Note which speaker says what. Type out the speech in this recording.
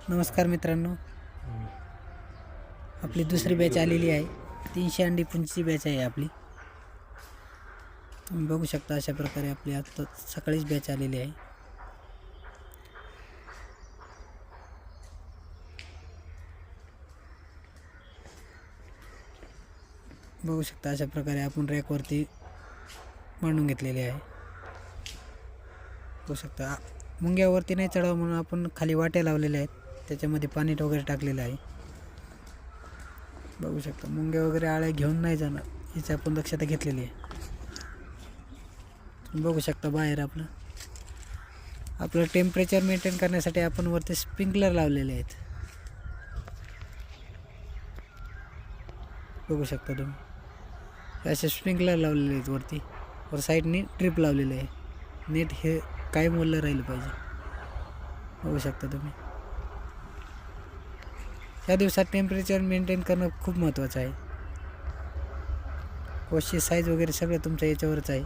Speaker 1: नमस्कार मित्रांनो, आपली दुसरी बॅच आलेली आहे. 300 अंडी पुंची बॅच आहे आपली. तुम्ही बघू शकता अशा प्रकारे आपली आता सकाळीच बॅच आलेली आहे. बघू शकता अशा प्रकारे आपण रॅकवरती मांडून घेतलेले आहे. बघू शकता मुंग्यावरती नाही चढावं म्हणून आपण खाली वाट्या लावलेल्या आहेत, त्याच्यामध्ये पाणी वगैरे टाकलेलं आहे. बघू शकता मुंग्या वगैरे आळ्या घेऊन नाही जाणार याची आपण दक्षता घेतलेली आहे. तुम्ही बघू शकता बाहेर आपलं टेम्परेचर मेंटेन करण्यासाठी आपण वरती स्प्रिंकलर लावलेले आहेत. बघू शकता तुम्ही असे स्प्रिंकलर लावलेले आहेत वरती, वर साईडने ड्रिप लावलेले आहे. नेट हे कायम ओलं राहिलं पाहिजे. बघू शकता तुम्ही या दिवसात टेम्परेचर मेंटेन करणं खूप महत्त्वाचं आहे. कोशची साईज वगैरे सगळं तुमच्या याच्यावरच आहे.